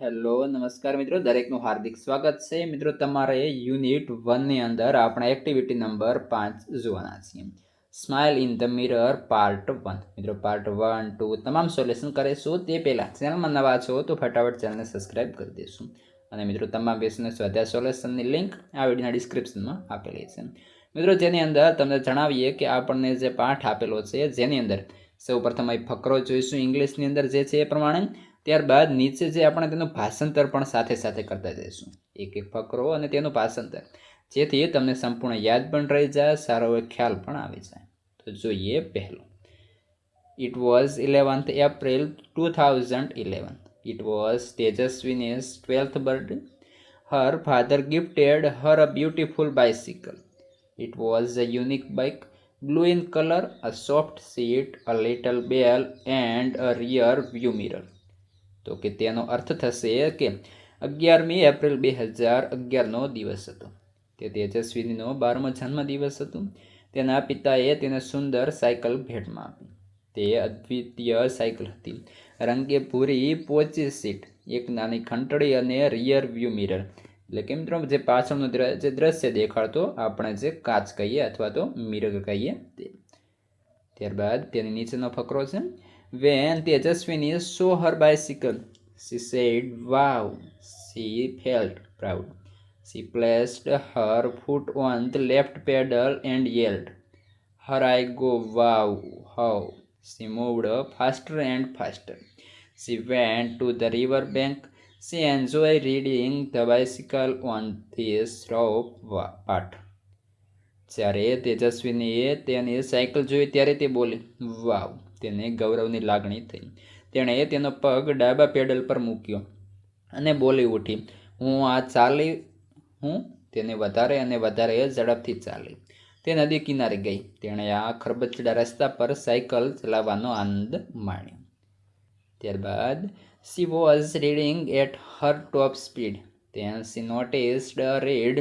Hello નમસ્કાર મિત્રો, દરેકનું હાર્દિક સ્વાગત છે. મિત્રો તમારે યુનિટ 1 ની અંદર આપણે એક્ટિવિટી નંબર 5 જોવાના છીએ. Smile in the mirror part 1. મિત્રો પાર્ટ 1, 2 તમામ સોલ્યુશન કરીશું તે પહેલાં ચેનલમાં નવા છો તો ફટાફટ ચેનલને સબસ્ક્રાઇબ કરી દેશું. અને મિત્રો તમામ વિષયના સ્વાધ્યાય સોલ્યુશનની લિંક આ વિડીયોના ડિસ્ક્રિપ્શનમાં આપેલી છે. મિત્રો જેની અંદર તમને જણાવીએ કે આપણને જે પાઠ આપેલો છે જેની અંદર સૌપ્રથમ અહીં ફકરો જોઈશું ઇંગ્લિશની અંદર જે છે એ પ્રમાણે. ત્યારબાદ નીચે જે આપણે તેનું ભાષાંતર પણ સાથે સાથે કરતા જઈશું, એક એક ફકરો અને તેનું ભાષાંતર, જેથી તમને સંપૂર્ણ યાદ પણ રહી જાય, સારો એવો ખ્યાલ પણ આવી જાય. તો જોઈએ પહેલું. It was 11th April 2011. It was Tejaswini's 12th birthday. Her father gifted her a beautiful bicycle. It was a unique bike, blue in color, a soft seat, a little bell and a rear view mirror. તો કે તેનો અર્થ થશે કે 11મી April 2011નો દિવસ હતો. તે તેજસ્વીનીનો 12મો જન્મદિવસ હતો. તેના પિતાએ તેને સુંદર સાયકલ ભેટમાં આપી. તે અદ્વિતીય સાયકલ હતી. રંગે ભૂરી પોચી સીટ, એક નાની ઘંટડી અને રિયર વ્યૂ મિરર, એટલે કે મિત્રો જે પાછળનું જે દ્રશ્ય દેખાડતો આપણે જે કાચ કહીએ અથવા તો મિરર કહીએ તે. ત્યારબાદ તેની નીચેનો ફકરો છે. When Tejaswini saw her bicycle, she said, "Wow!" She felt proud. She placed her foot on the left pedal and yelled. Her eye go wow, how. She moved faster and faster. She went to the river bank. She enjoyed riding the bicycle on this rough path. જ્યારે તેજસ્વીનીએ તેની cycle જોઈ ત્યારે તે બોલી વાવ. તેને ગૌરવની લાગણી થઈ. તેણે તેનો પગ ડાબા પેડલ પર મૂક્યો અને બોલી ઉઠી, હું તેને વધારે અને વધારે ઝડપથી ચાલી. તે નદી કિનારે ગઈ. તેણે આ ખરબચડા રસ્તા પર સાયકલ ચલાવવાનો આનંદ માણ્યો. ત્યારબાદ she was riding at her top speed. Then she noticed a red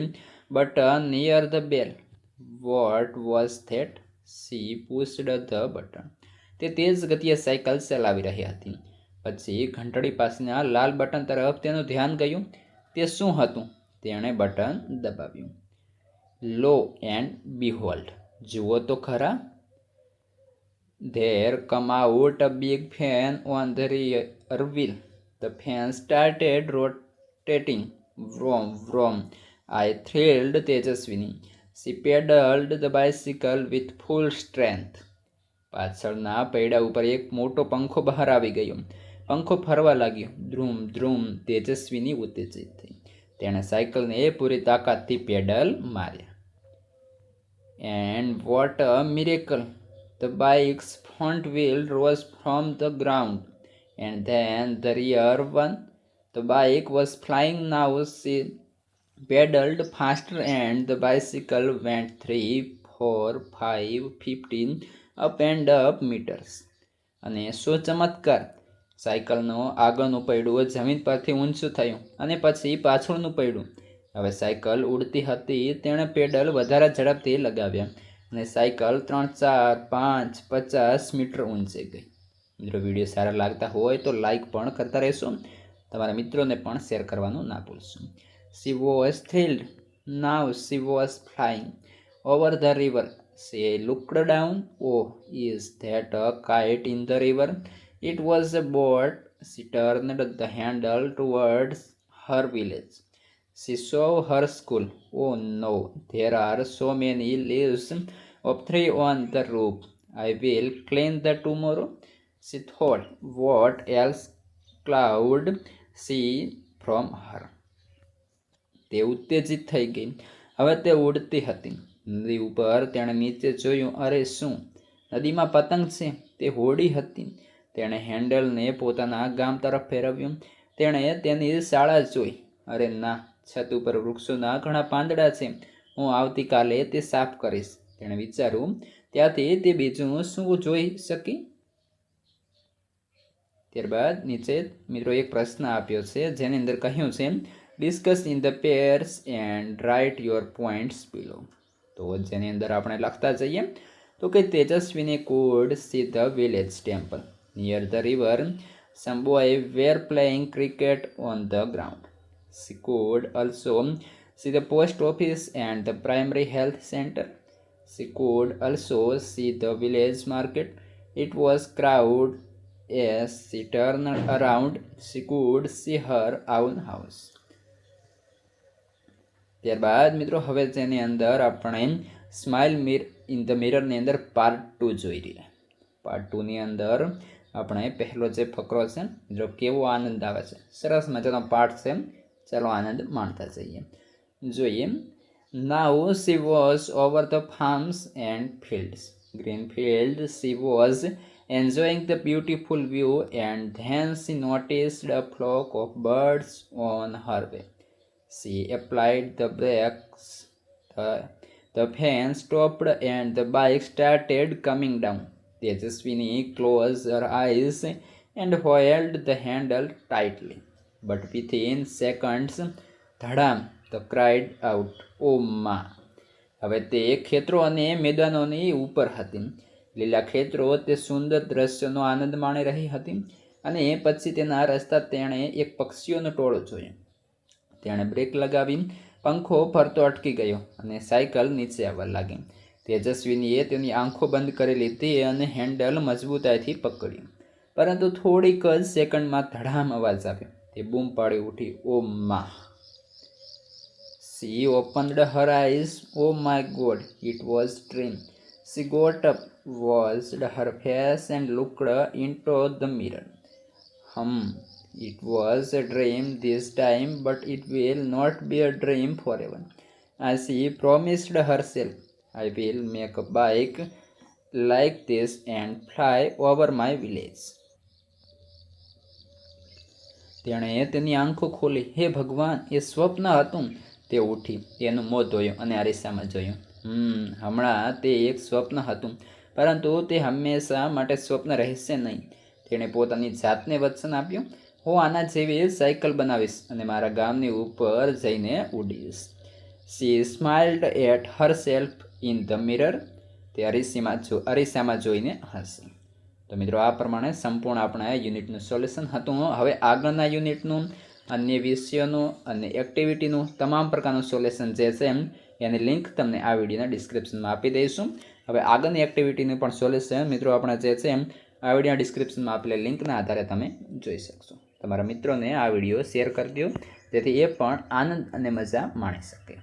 button near the bell. What was that? She pushed the button. તે તેજ ગતિએ સાયકલ ચલાવી રહી હતી. પછી ઘંટડી પાસેના લાલ બટન તરફ તેનું ધ્યાન ગયું. તે શું હતું? તેણે બટન દબાવ્યું. લો એન્ડ બિહોલ્ડ, જુઓ તો ખરા. There come out a big fan on the rear wheel. The fan started rotating. Vroom, vroom. I thrilled Tejaswini. She pedaled the bicycle with full strength. પાછળના પૈડા ઉપર એક મોટો પંખો બહાર આવી ગયો. પંખો ફરવા લાગ્યો. ધ્રુમ ધ્રુમ. તેજસ્વીની ઉત્તેજિત થઈ. તેણે સાયકલને પૂરી તાકાતથી પેડલ માર્યા. And what a miracle! The bike's front wheel rose from the ground, and then the rear one. The bike was flying now. She pedaled faster and the bicycle went 3, 4, 5, 15 up and up meters. અને શું ચમત્કાર! સાયકલનું આગળનું પૈડું જમીન પરથી ઊંચું થયું અને પછી પાછળનું પૈડું. હવે સાયકલ ઉડતી હતી. તેણે પેડલ વધારે ઝડપથી લગાવ્યા અને સાયકલ 3, 4, 5, 50 મીટર ઊંચે ગઈ. મિત્રો વિડીયો સારા લાગતા હોય તો લાઈક પણ કરતા રહેશો. તમારા મિત્રોને પણ શેર કરવાનું ના ભૂલશો. She was thrilled. Now she was flying over the river. She looked down. Oh, is that a kite in the river? It was a boat. She turned the handle towards her village. She saw her school. Oh no, there are so many leaves of tree on the roof. I will clean that tomorrow. She thought. What else could see from her? તે ઉત્તેજિત થઈ ગઈ. હવે તે ઉડતી હતી. નદી ઉપર તેણે નીચે જોયું. અરે શું! નદીમાં પતંગ છે. તે હોડી હતી. તેણે હેન્ડલને પોતાના ગામ તરફ ફેરવ્યું. તેણે તેની શાળા જોઈ. અરે ના, છત ઉપર વૃક્ષોના ઘણા પાંદડા છે. હું આવતીકાલે તે સાફ કરીશ. તેણે વિચાર્યું. ત્યાંથી તે બીજું શું જોઈ શકી? ત્યારબાદ નીચે મિત્રો એક પ્રશ્ન આપ્યો છે જેની અંદર કહ્યું છે discuss in the pairs and write your points below. તો જેની અંદર આપણે લખતા જઈએ તો કે Tejaswini could see the village temple near the river Some boys were playing cricket on the ground. She could also see the post office and the primary health center. She could also see the village market. It was crowded. As she turned around, she could see her own house. ત્યારબાદ મિત્રો હવે તેની અંદર આપણે smile in the મિરરની અંદર part 2 જોઈ રહ્યા. Part 2ની અંદર આપણે પહેલો જે ફકરો છે મિત્રો કેવો આનંદ આવે છે, સરસ મજાનો પાઠ છે. ચાલો આનંદ માણતા જોઈએ. Now she was over the farms and fields, green fields. She was enjoying the beautiful view, and then she noticed a flock of birds on her way. She applied the brakes. The fan stopped and the bike started coming down. Tejaswini closed her eyes and held the handle tightly. But within seconds, ધડામ the cried out, "Oh ma!" હવે તે ખેતરો અને મેદાનોની ઉપર હતી. લીલા ખેતરો તે સુંદર દ્રશ્યનો આનંદ માણી રહી હતી અને પછી તેના રસ્તા તેણે એક પક્ષીઓનું ટોળું જોયું. તેણે બ્રેક લગાવી, પંખો ફરતો અટકી ગયો અને સાયકલ નીચે આવવા લાગી. તેજસ્વીનીએ તેની આંખો બંધ કરી લીધી અને હેન્ડલ મજબૂતાઈથી પકડ્યું. પરંતુ થોડીક જ સેકન્ડમાં ધડામ અવાજ આવ્યો. તે બૂમ પાડી ઉઠી, "ઓ મા!" She opened her eyes. Oh my God, it was dream. She got up, washed her face and looked into the mirror. It was a dream this time, but it will not be a dream forever. As she promised herself, I will make a bike like this and fly over my village. તેણે તેની આંખો ખોલી. હે ભગવાન, એ સ્વપ્ન હતું. તે ઉઠી, તેનું મોં ધોયું અને અરીસામાં જોયું. હમણાં તે એક સ્વપ્ન હતું, પરંતુ તે હંમેશા માટે સ્વપ્ન રહેશે નહીં. તેણે પોતાની જાતને વચન આપ્યું, હું આના જેવી સાયકલ બનાવીશ અને મારા ગામની ઉપર જઈને ઉડીશ. She smiled at herself in the mirror. તે અરીસામાં જોઈને હસી. તો મિત્રો આ પ્રમાણે સંપૂર્ણ આપણા યુનિટનું સોલ્યુશન હતું. હવે આગળના યુનિટનું, અન્ય વિષયોનું અને એક્ટિવિટીનું તમામ પ્રકારનું સોલ્યુશન જે છે એની લિંક તમને આ વિડીયોના ડિસ્ક્રિપ્શનમાં આપી દઈશું. હવે આગળની એક્ટિવિટીનું પણ સોલ્યુશન મિત્રો આપણે જે છે આ વિડીયોના ડિસ્ક્રિપ્શનમાં આપેલા લિંકના આધારે તમે જોઈ શકશો. તમારા મિત્રોને આ વિડીયો શેર કરી દો, જેથી એ પણ આનંદ અને મજા માણી શકે.